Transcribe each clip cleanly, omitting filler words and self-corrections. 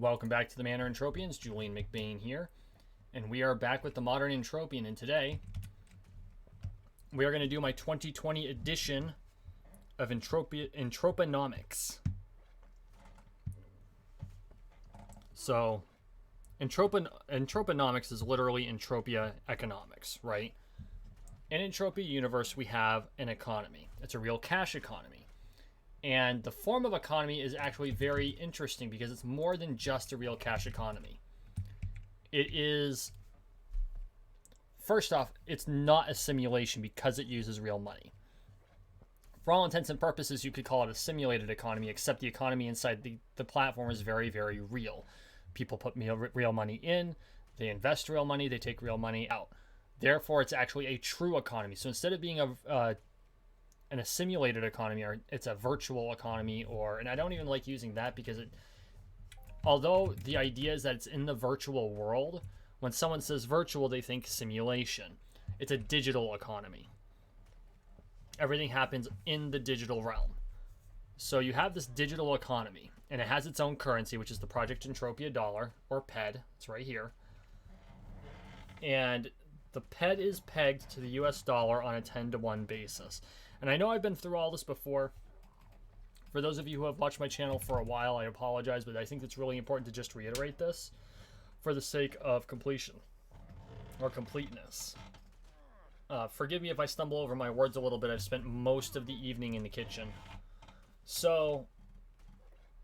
Welcome back to the Manor Entropians. Julian McBain here, and we are back with the Modern Entropian. And today, we are going to do my 2020 edition of Entropinomics. So, Entropinomics is literally Entropia economics, right? In Entropia Universe, we have an economy. It's a real cash economy. And the form of economy is actually very interesting because it's more than just a real cash economy. It is, first off, it's not a simulation because it uses real money. For all intents and purposes, you could call it a simulated economy, except the economy inside the platform is very, very real. People put real money in, they invest real money, they take real money out. Therefore, it's actually a true economy. So instead of being a simulated economy, or it's a virtual economy, and I don't even like using that because although the idea is that it's in the virtual world, when someone says virtual, they think simulation. It's a digital economy. Everything happens in the digital realm. So you have this digital economy, and it has its own currency, which is the Project Entropia dollar, or PED. It's right here. And the PED is pegged to the US dollar on a 10-to-1 basis. And I know I've been through all this before. For those of you who have watched my channel for a while, I apologize, but I think it's really important to just reiterate this for the sake of completion or completeness. Forgive me if I stumble over my words a little bit. I've spent most of the evening in the kitchen. So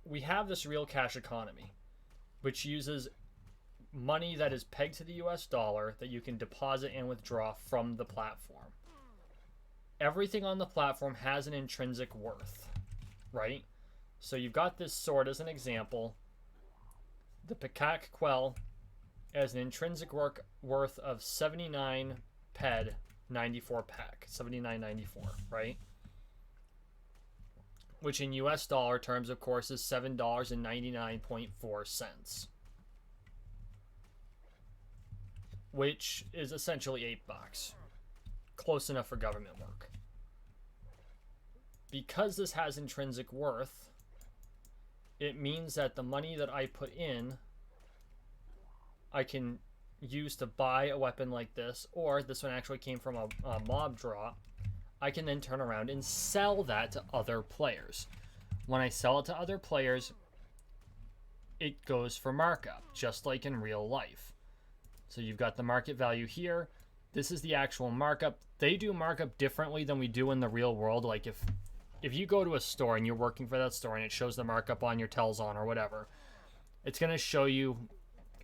we have this real cash economy, which uses money that is pegged to the US dollar that you can deposit and withdraw from the platform. Everything on the platform has an intrinsic worth, right? So you've got this sword as an example. The Pekak Quell has an intrinsic worth of 79 PED 94 PEK, 79.94, right? Which in US dollar terms, of course, is $7.99.4. Which is essentially $8. Close enough for government work. Because this has intrinsic worth, it means that the money that I put in, I can use to buy a weapon like this, or this one actually came from a mob drop. I can then turn around and sell that to other players. When I sell it to other players, it goes for markup, just like in real life. So you've got the market value here. This is the actual markup. They do markup differently than we do in the real world. Like if you go to a store and you're working for that store and it shows the markup on your Telzon or whatever, it's going to show you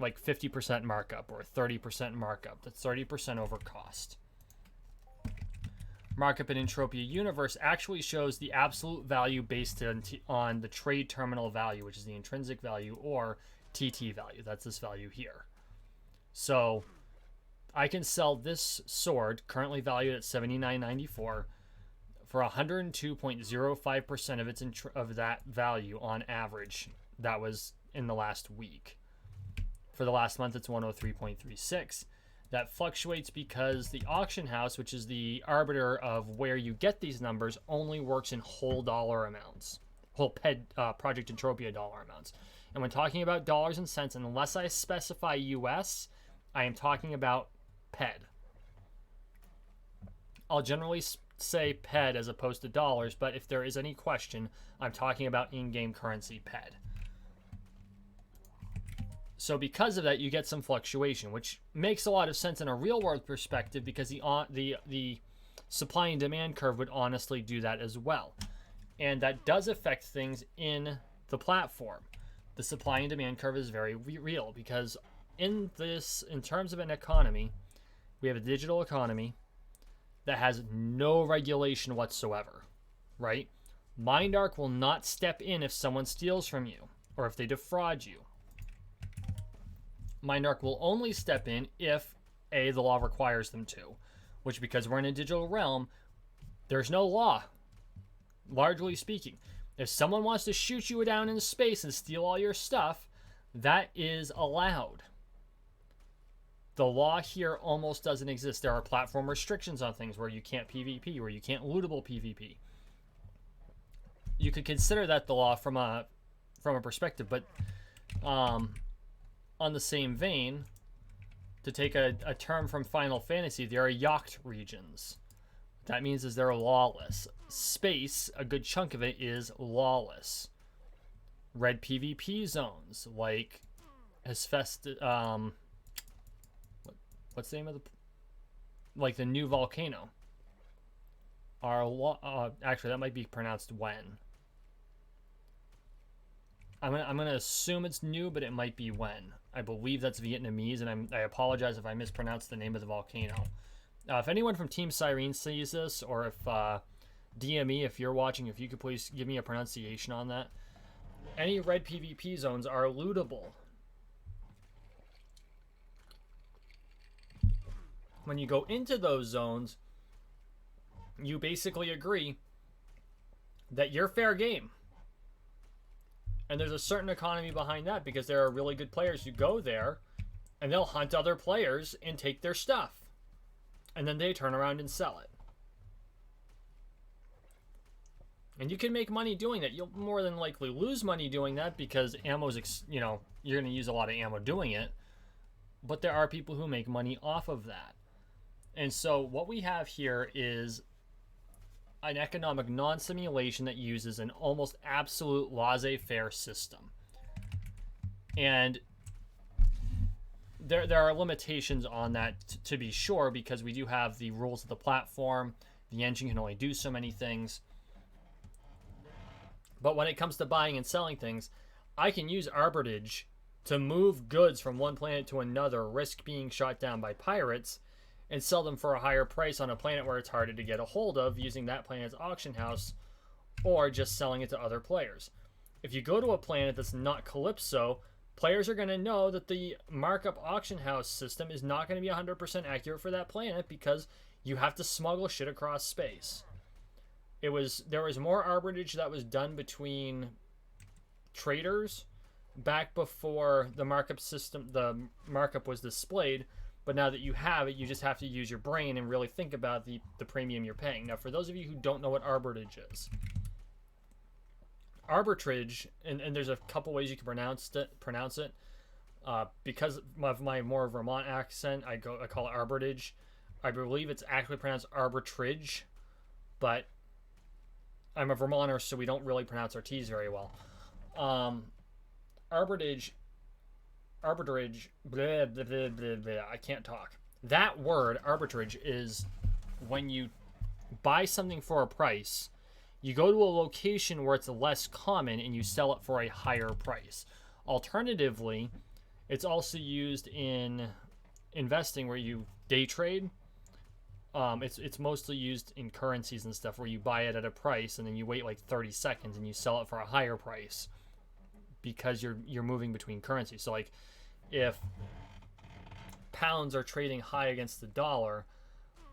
like 50% markup or 30% markup. That's 30% over cost. Markup in Entropia Universe actually shows the absolute value based on the trade terminal value, which is the intrinsic value, or TT value. That's this value here. So I can sell this sword, currently valued at $79.94, for 102.05% of that value on average. That was in the last week. For the last month, it's 103.36. That fluctuates because the auction house, which is the arbiter of where you get these numbers, only works in whole dollar amounts, whole Project Entropia dollar amounts. And when talking about dollars and cents, unless I specify US, I am talking about PED. I'll generally say PED as opposed to dollars, but if there is any question, I'm talking about in-game currency PED. So because of that, you get some fluctuation, which makes a lot of sense in a real-world perspective because the supply and demand curve would honestly do that as well. And that does affect things in the platform. The supply and demand curve is very real because in terms of an economy, we have a digital economy that has no regulation whatsoever, right? MindArk will not step in if someone steals from you or if they defraud you. MindArk will only step in if, A, the law requires them to, which because we're in a digital realm, there's no law, largely speaking. If someone wants to shoot you down in space and steal all your stuff, that is allowed. The law here almost doesn't exist. There are platform restrictions on things where you can't PvP, where you can't lootable PvP. You could consider that the law from a perspective, but On the same vein, to take a term from Final Fantasy, there are yacht regions. What that means is they're lawless. Space, a good chunk of it is lawless. Red PvP zones, like what's the name of the, like the new volcano, are actually that might be pronounced when. I'm gonna assume it's new, but it might be when. I believe that's Vietnamese, and I apologize if I mispronounced the name of the volcano. If anyone from Team Cyrene sees this, or if DME, if you're watching, if you could please give me a pronunciation on that. Any red PvP zones are lootable. When you go into those zones, you basically agree that you're fair game. And there's a certain economy behind that, because there are really good players who go there and they'll hunt other players and take their stuff. And then they turn around and sell it. And you can make money doing that. You'll more than likely lose money doing that, because ammo's, you're going to use a lot of ammo doing it. But there are people who make money off of that. And so what we have here is an economic non-simulation that uses an almost absolute laissez-faire system. And there are limitations on that, to be sure, because we do have the rules of the platform. The engine can only do so many things. But when it comes to buying and selling things, I can use arbitrage to move goods from one planet to another, risk being shot down by pirates, and sell them for a higher price on a planet where it's harder to get a hold of, using that planet's auction house, or just selling it to other players. If you go to a planet that's not Calypso, players are going to know that the markup auction house system is not going to be 100% accurate for that planet, because you have to smuggle shit across space. There was more arbitrage that was done between traders back before the markup was displayed. But now that you have it, you just have to use your brain and really think about the premium you're paying. Now, for those of you who don't know what arbitrage is, arbitrage, and there's a couple ways you can pronounce it. Because of my more Vermont accent, I call it arbitrage. I believe it's actually pronounced arbitrage, but I'm a Vermonter, so we don't really pronounce our T's very well. Arbitrage, blah, blah, blah, blah, blah. I can't talk. That word, arbitrage, is when you buy something for a price, you go to a location where it's less common and you sell it for a higher price. Alternatively, it's also used in investing where you day trade. It's mostly used in currencies and stuff where you buy it at a price and then you wait like 30 seconds and you sell it for a higher price, because you're moving between currencies. So like, if pounds are trading high against the dollar,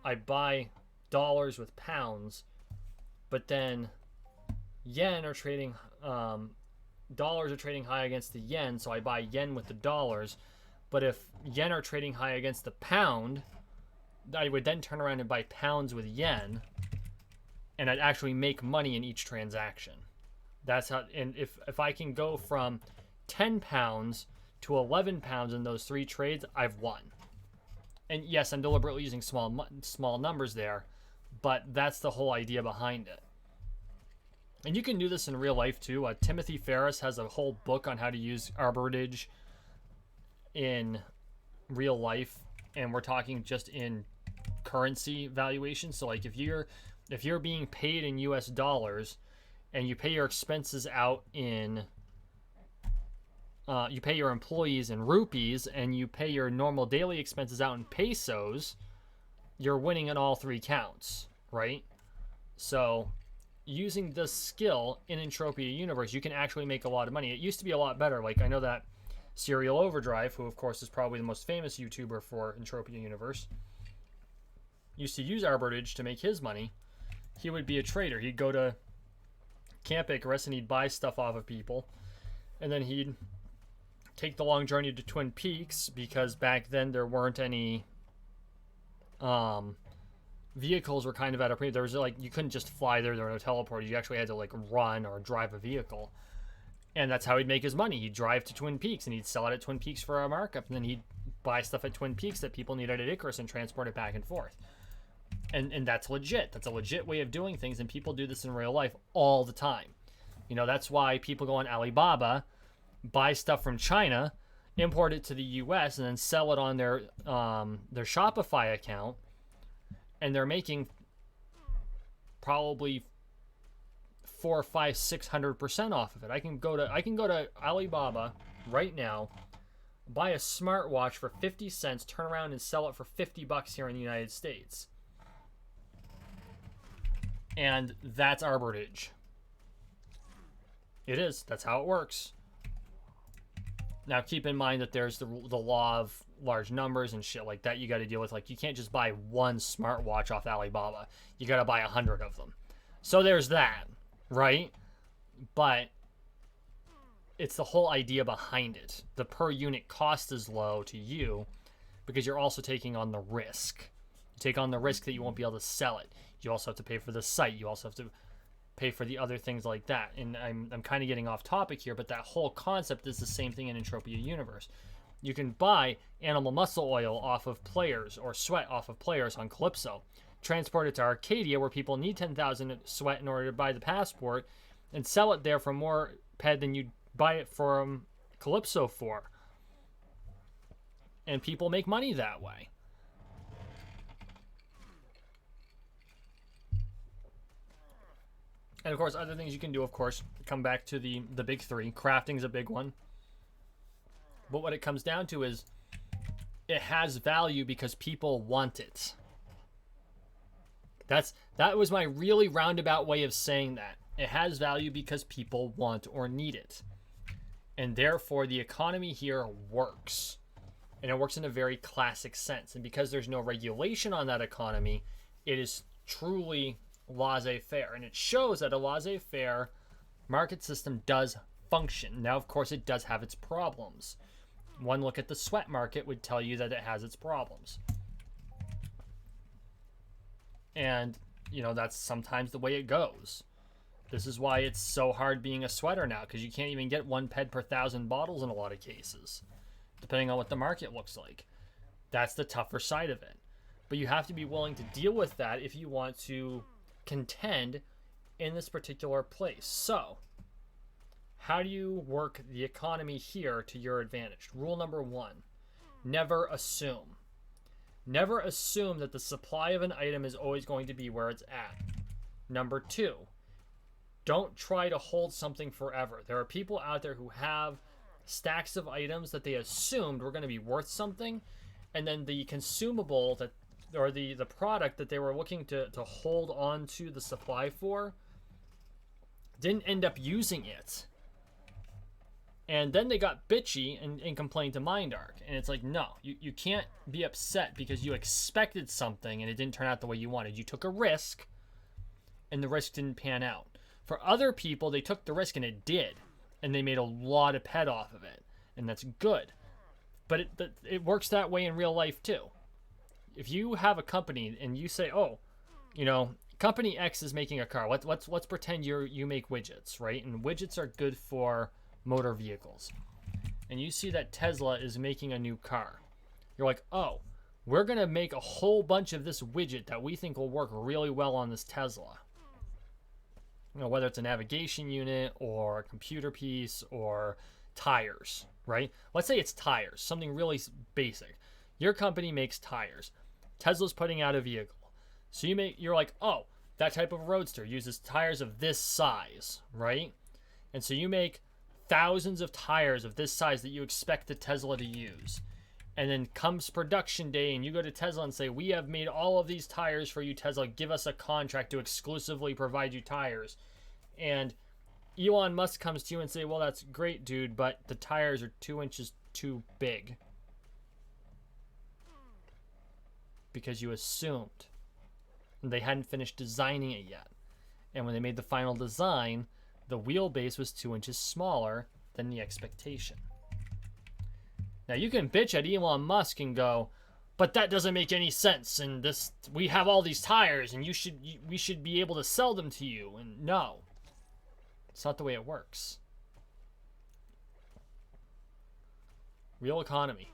I buy dollars with pounds, but then yen are trading, dollars are trading high against the yen, so I buy yen with the dollars. But if yen are trading high against the pound, I would then turn around and buy pounds with yen, and I'd actually make money in each transaction. That's how. And if I can go from 10 pounds to 11 pounds in those three trades, I've won. And yes, I'm deliberately using small numbers there, but that's the whole idea behind it. And you can do this in real life too. Timothy Ferris has a whole book on how to use arbitrage in real life, and we're talking just in currency valuation. So like, if you're being paid in US dollars and you pay your expenses out in you pay your employees in rupees and you pay your normal daily expenses out in pesos, you're winning in all three counts, right? So using this skill in Entropia Universe, you can actually make a lot of money. It used to be a lot better. Like, I know that Serial Overdrive, who of course is probably the most famous YouTuber for Entropia Universe, used to use arbitrage to make his money. He would be a trader. He'd go to Camp Icarus and he'd buy stuff off of people, and then he'd take the long journey to Twin Peaks, because back then there weren't any vehicles were kind of at a premium. There was like, you couldn't just fly there were no teleporters. You actually had to like run or drive a vehicle. And that's how he'd make his money. He'd drive to Twin Peaks and he'd sell it at Twin Peaks for a markup, and then he'd buy stuff at Twin Peaks that people needed at Icarus and transport it back and forth. And that's legit. That's a legit way of doing things, and people do this in real life all the time. You know, that's why people go on Alibaba, buy stuff from China, import it to the US, and then sell it on their Shopify account, and they're making probably 400, 500, 600% off of it. I can go to Alibaba right now, buy a smartwatch for 50 cents, turn around and sell it for $50 here in the United States. And that's arbitrage. It is. That's how it works. Now, keep in mind that there's the law of large numbers and shit like that you got to deal with. Like, you can't just buy one smartwatch off Alibaba. You got to buy 100 of them. So there's that, right? But it's the whole idea behind it. The per unit cost is low to you because you're also taking on the risk. You take on the risk that you won't be able to sell it. You also have to pay for the site. You also have to pay for the other things like that. And I'm kind of getting off topic here, but that whole concept is the same thing in Entropia Universe. You can buy animal muscle oil off of players or sweat off of players on Calypso, transport it to Arcadia where people need 10,000 sweat in order to buy the passport, and sell it there for more ped than you'd buy it from Calypso for. And people make money that way. And of course, other things you can do, of course, come back to the big three. Crafting's a big one. But what it comes down to is it has value because people want it. That was my really roundabout way of saying that. It has value because people want or need it. And therefore, the economy here works. And it works in a very classic sense. And because there's no regulation on that economy, it is truly laissez-faire. And it shows that a laissez-faire market system does function. Now, of course, it does have its problems. One look at the sweat market would tell you that it has its problems. And, you know, that's sometimes the way it goes. This is why it's so hard being a sweater now, because you can't even get 1 ped per 1,000 bottles in a lot of cases, depending on what the market looks like. That's the tougher side of it. But you have to be willing to deal with that if you want to contend in this particular place. So, how do you work the economy here to your advantage? Rule number 1, never assume. Never assume that the supply of an item is always going to be where it's at. Number 2, don't try to hold something forever. There are people out there who have stacks of items that they assumed were going to be worth something, and then the consumable that, or the product that they were looking to hold on to the supply for didn't end up using it. And then they got bitchy and complained to MindArc. And it's like, no, you can't be upset because you expected something and it didn't turn out the way you wanted. You took a risk and the risk didn't pan out. For other people, they took the risk and it did. And they made a lot of ped off of it. And that's good. But it works that way in real life too. If you have a company and you say, oh, you know, company X is making a car. Let's pretend you make widgets, right? And widgets are good for motor vehicles. And you see that Tesla is making a new car. You're like, oh, we're going to make a whole bunch of this widget that we think will work really well on this Tesla. You know, whether it's a navigation unit or a computer piece or tires, right? Let's say it's tires, something really basic. Your company makes tires. Tesla's putting out a vehicle. So you're like, oh, that type of roadster uses tires of this size, right? And so you make thousands of tires of this size that you expect the Tesla to use. And then comes production day and you go to Tesla and say, we have made all of these tires for you, Tesla. Give us a contract to exclusively provide you tires. And Elon Musk comes to you and say, well, that's great, dude, but the tires are 2 inches too big. Because you assumed. And they hadn't finished designing it yet. And when they made the final design, the wheelbase was 2 inches smaller than the expectation. Now you can bitch at Elon Musk and go, but that doesn't make any sense, and we have all these tires and we should be able to sell them to you. And no. It's not the way it works. Real economy.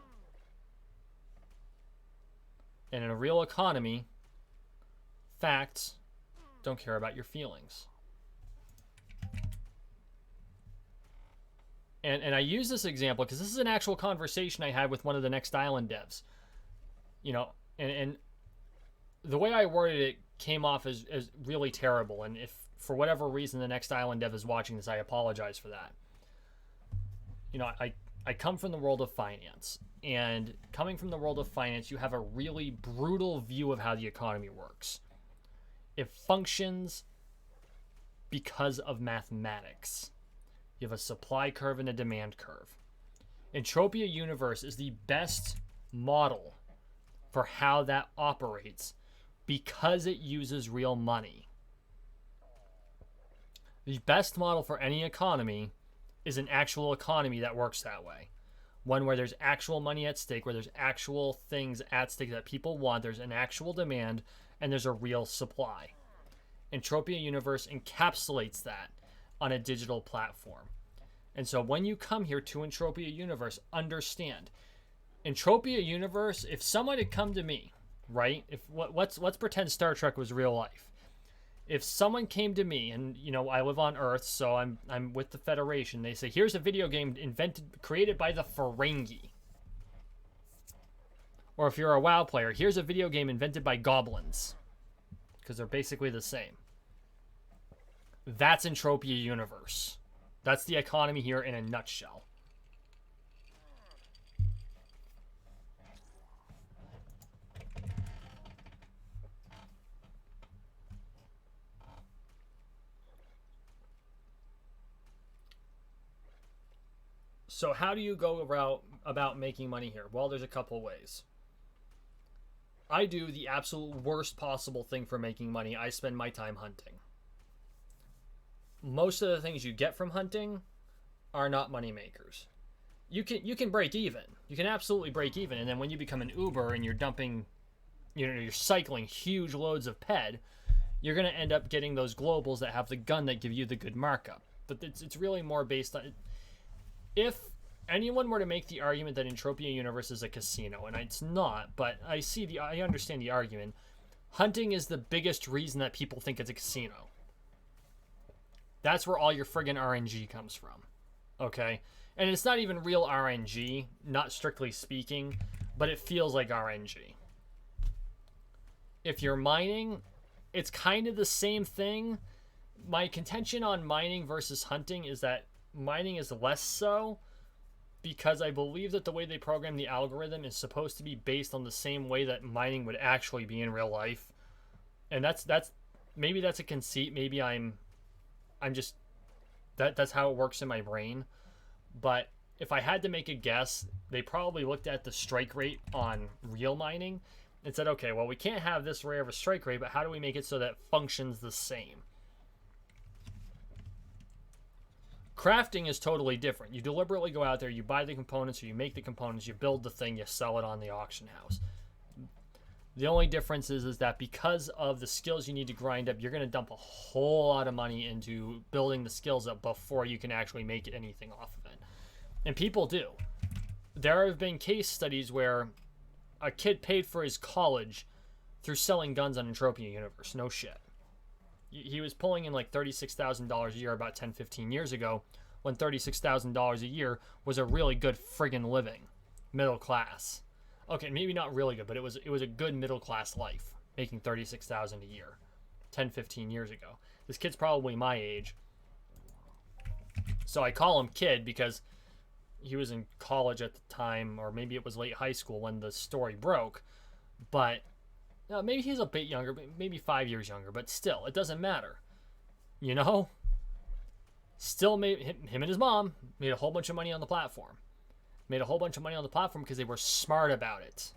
And in a real economy, facts don't care about your feelings. And I use this example because this is an actual conversation I had with one of the Next Island devs. You know, and the way I worded it came off as really terrible. And if for whatever reason the Next Island dev is watching this, I apologize for that. You know, I come from the world of finance. And coming from the world of finance, you have a really brutal view of how the economy works. It functions because of mathematics. You have a supply curve and a demand curve. Entropia Universe is the best model for how that operates because it uses real money. The best model for any economy is an actual economy that works that way. One where there's actual money at stake, where there's actual things at stake that people want, there's an actual demand, and there's a real supply. Entropia Universe encapsulates that on a digital platform. And so when you come here to Entropia Universe, understand, Entropia Universe, if someone had come to me, right? Let's pretend Star Trek was real life. If someone came to me, and you know I live on Earth, so I'm with the Federation. They say, here's a video game created by the Ferengi. Or if you're a WoW player, here's a video game invented by goblins, because they're basically the same. That's Entropia Universe. That's the economy here in a nutshell. So how do you go about making money here? Well, there's a couple ways. I do the absolute worst possible thing for making money. I spend my time hunting. Most of the things you get from hunting are not money makers. You can break even. You can absolutely break even, and then when you become an Uber and you're dumping, you know, you're cycling huge loads of ped, you're going to end up getting those globals that have the gun that give you the good markup. But it's really more based on, if anyone were to make the argument that Entropia Universe is a casino, and it's not, but I understand the argument. Hunting is the biggest reason that people think it's a casino. That's where all your friggin' RNG comes from. Okay? And it's not even real RNG, not strictly speaking, but it feels like RNG. If you're mining, it's kind of the same thing. My contention on mining versus hunting is that mining is less so, because I believe that the way they program the algorithm is supposed to be based on the same way that mining would actually be in real life. And that's maybe that's a conceit. Maybe I'm just, that's how it works in my brain. But if I had to make a guess, they probably looked at the strike rate on real mining and said, okay, well, we can't have this rare of a strike rate, but how do we make it so that it functions the same? Crafting is totally different. You deliberately go out there, you buy the components, or you make the components, you build the thing, you sell it on the auction house. The only difference is that because of the skills you need to grind up, you're going to dump a whole lot of money into building the skills up before you can actually make anything off of it. And people do. There have been case studies where a kid paid for his college through selling guns on Entropia Universe. No shit. He was pulling in like $36,000 a year about 10, 15 years ago, when $36,000 a year was a really good friggin' living. Middle class. Okay, maybe not really good, but it was a good middle class life, making $36,000 a year 10, 15 years ago. This kid's probably my age. So I call him kid because he was in college at the time, or maybe it was late high school when the story broke. But no, maybe he's a bit younger, maybe 5 years younger, but still, it doesn't matter. You know? Still, made him and his mom made a whole bunch of money on the platform. Made a whole bunch of money on the platform because they were smart about it.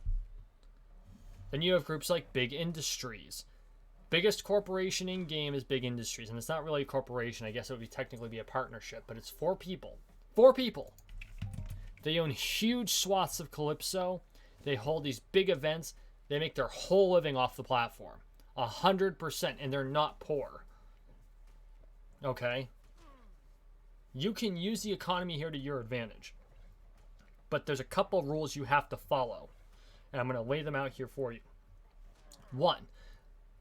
Then you have groups like Big Industries. Biggest corporation in game is Big Industries, and it's not really a corporation. I guess it would technically be a partnership, but it's 4 people. 4 people. They own huge swaths of Calypso. They hold these big events. They make their whole living off the platform. 100%, and they're not poor. Okay? You can use the economy here to your advantage. but there's a couple rules you have to follow. And I'm going to lay them out here for you. 1,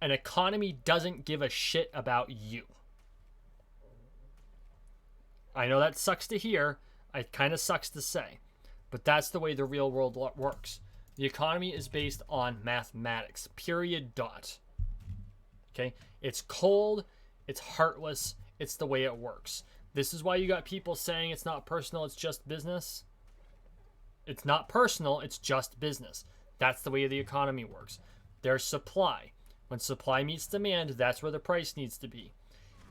an economy doesn't give a shit about you. I know that sucks to hear. It kind of sucks to say. But that's the way the real world works. The economy is based on mathematics. Period. Dot. Okay? It's cold. It's heartless. It's the way it works. This is why you got people saying it's not personal, it's just business. It's not personal, it's just business. That's the way the economy works. There's supply. When supply meets demand, that's where the price needs to be.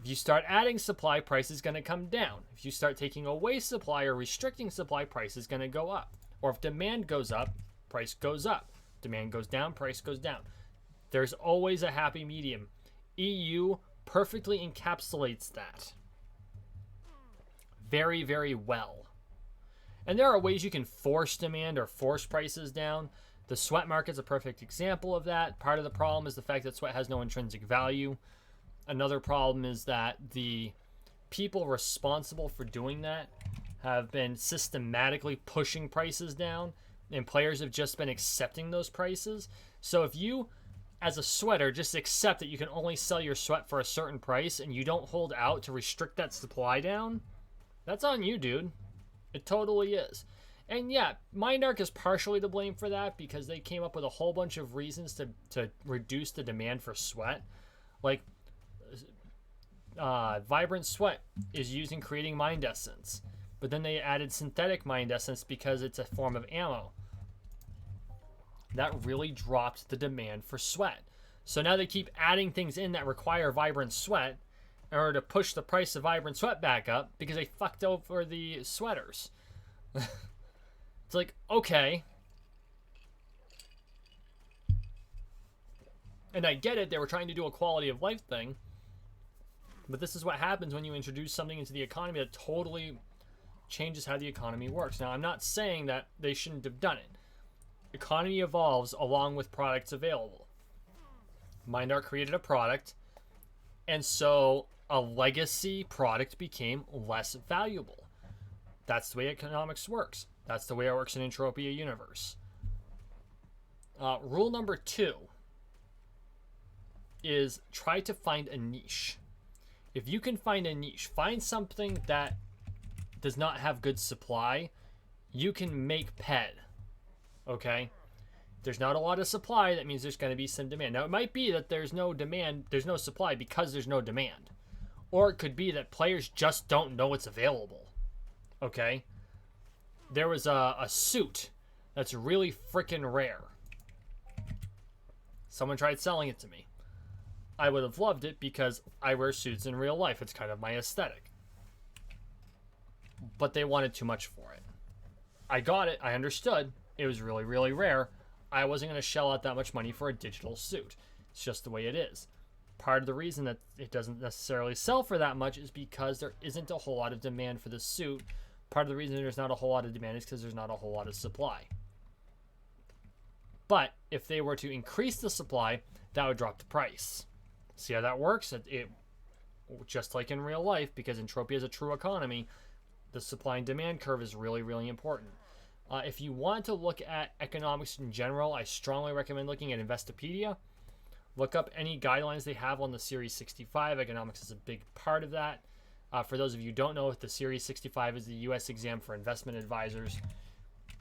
If you start adding supply, price is going to come down. If you start taking away supply or restricting supply, price is going to go up. Or if demand goes up, price goes up. Demand goes down, price goes down. There's always a happy medium. EU perfectly encapsulates that. Very, very well. And there are ways you can force demand or force prices down. The sweat market's a perfect example of that. Part of the problem is the fact that sweat has no intrinsic value. Another problem is that the people responsible for doing that have been systematically pushing prices down, and players have just been accepting those prices. So if you, as a sweater, just accept that you can only sell your sweat for a certain price and you don't hold out to restrict that supply down, that's on you, dude. It totally is. And yeah, MindArc is partially to blame for that because they came up with a whole bunch of reasons to reduce the demand for sweat. Like, Vibrant Sweat is used in creating mind essence. But then they added synthetic mind essence because it's a form of ammo. That really dropped the demand for sweat. So now they keep adding things in that require Vibrant Sweat in order to push the price of Vibrant Sweat back up because they fucked over the sweaters. It's like, okay. And I get it, they were trying to do a quality of life thing. But this is what happens when you introduce something into the economy that totally changes how the economy works. Now, I'm not saying that they shouldn't have done it. Economy evolves along with products available. MindArc created a product, and so a legacy product became less valuable. That's the way economics works. That's the way it works in Entropia Universe. Rule number 2 is try to find a niche. If you can find a niche, find something that does not have good supply, you can make PED. Okay? There's not a lot of supply, that means there's going to be some demand. Now, it might be that there's no demand, there's no supply because there's no demand. Or it could be that players just don't know it's available. Okay? There was a suit that's really freaking rare. Someone tried selling it to me. I would have loved it because I wear suits in real life. It's kind of my aesthetic. But they wanted too much for it. I got it. I understood. It was really, really rare. I wasn't going to shell out that much money for a digital suit. It's just the way it is. Part of the reason that it doesn't necessarily sell for that much is because there isn't a whole lot of demand for the suit. Part of the reason there's not a whole lot of demand is because there's not a whole lot of supply. But if they were to increase the supply, that would drop the price. See how that works? It just like in real life, because Entropia is a true economy, the supply and demand curve is really, really important. If you want to look at economics in general, I strongly recommend looking at Investopedia. Look up any guidelines they have on the Series 65. Economics is a big part of that. For those of you who don't know, the Series 65 is the U.S. exam for investment advisors.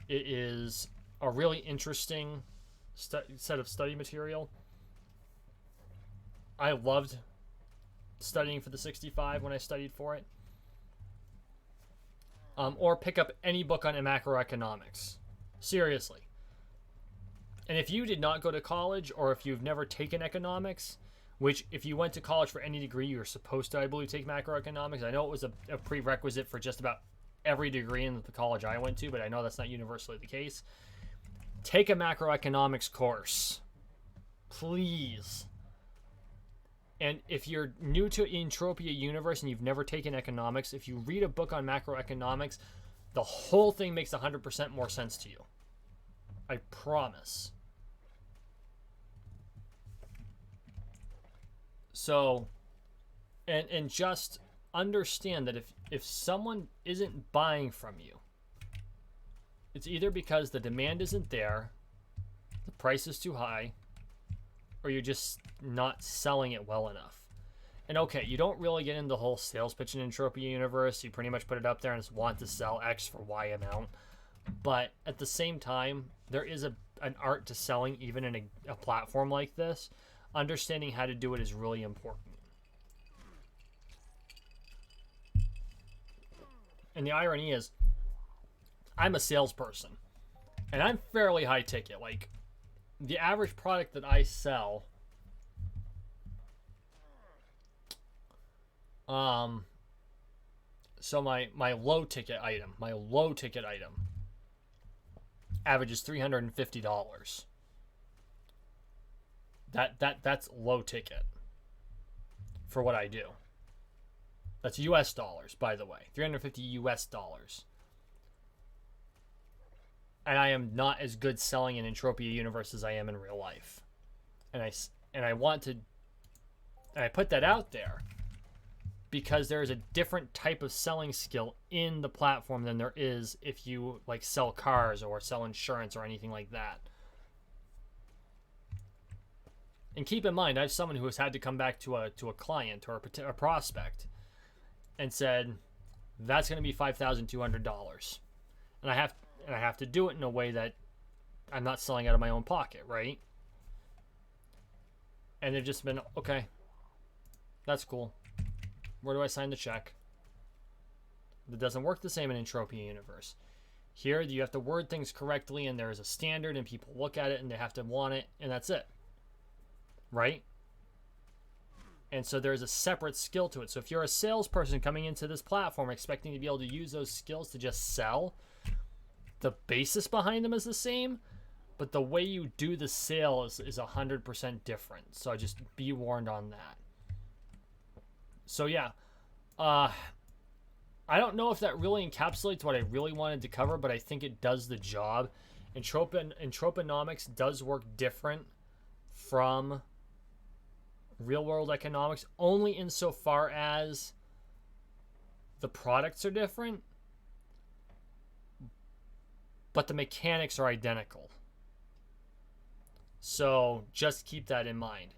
It is a really interesting set of study material. I loved studying for the 65 when I studied for it. Or pick up any book on macroeconomics. Seriously. And if you did not go to college, or if you've never taken economics, which if you went to college for any degree, you're supposed to, I believe, take macroeconomics. I know it was a prerequisite for just about every degree in the college I went to, but I know that's not universally the case. Take a macroeconomics course. Please. And if you're new to Entropia Universe and you've never taken economics, if you read a book on macroeconomics, the whole thing makes 100% more sense to you. I promise. So, and just understand that if someone isn't buying from you, It's either because the demand isn't there, the price is too high, or you're just not selling it well enough. And okay, you don't really get into the whole sales pitch in Entropia Universe. You pretty much put it up there and just want to sell X for Y amount. But at the same time, there is an art to selling even in a platform like this. Understanding how to do it is really important. And the irony is, I'm a salesperson. And I'm fairly high ticket. Like, the average product that I sell... So my low ticket item averages $350. That's low ticket for what I do. That's US dollars, by the way. 350 US dollars. And I am not as good selling in Entropia Universe as I am in real life. And I put that out there because there is a different type of selling skill in the platform than there is if you like sell cars or sell insurance or anything like that. And keep in mind, I have someone who has had to come back to a client or a prospect and said, that's going to be $5,200. And I have to do it in a way that I'm not selling out of my own pocket, right? And they've just been, okay, that's cool. Where do I sign the check? That doesn't work the same in Entropia Universe. Here, you have to word things correctly, and there's a standard, and people look at it, and they have to want it, and that's it. Right? And so there's a separate skill to it. So if you're a salesperson coming into this platform expecting to be able to use those skills to just sell, the basis behind them is the same, but the way you do the sale is 100% different. So just be warned on that. So yeah, I don't know if that really encapsulates what I really wanted to cover, but I think it does the job. Entropinomics does work different from real-world economics, only insofar as the products are different, but the mechanics are identical. So just keep that in mind.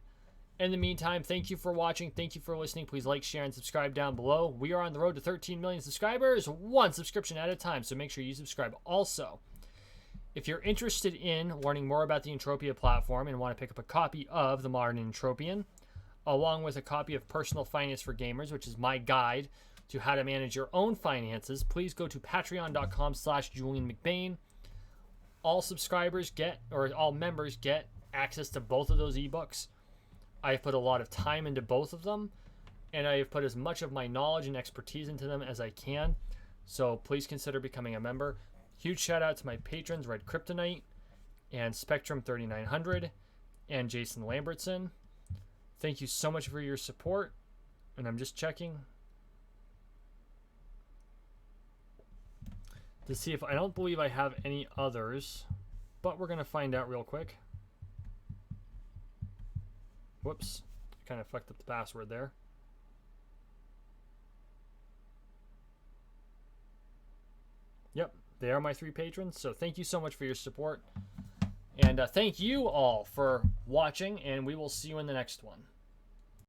In the meantime, thank you for watching. Thank you for listening. Please like, share, and subscribe down below. We are on the road to 13 million subscribers, one subscription at a time, so make sure you subscribe. Also, if you're interested in learning more about the Entropia platform and want to pick up a copy of The Modern Entropian, along with a copy of Personal Finance for Gamers, which is my guide to how to manage your own finances, please go to patreon.com/JulianMcBain. All subscribers get, or all members get, access to both of those ebooks. I've put a lot of time into both of them, and I have put as much of my knowledge and expertise into them as I can. So please consider becoming a member. Huge shout out to my patrons, Red Kryptonite and Spectrum 3900 and Jason Lambertson. Thank you so much for your support. And I'm just checking to see if I don't believe I have any others, but we're going to find out real quick. Whoops, kind of fucked up the password there. Yep, they are my 3 patrons, so thank you so much for your support. And thank you all for watching, and we will see you in the next one.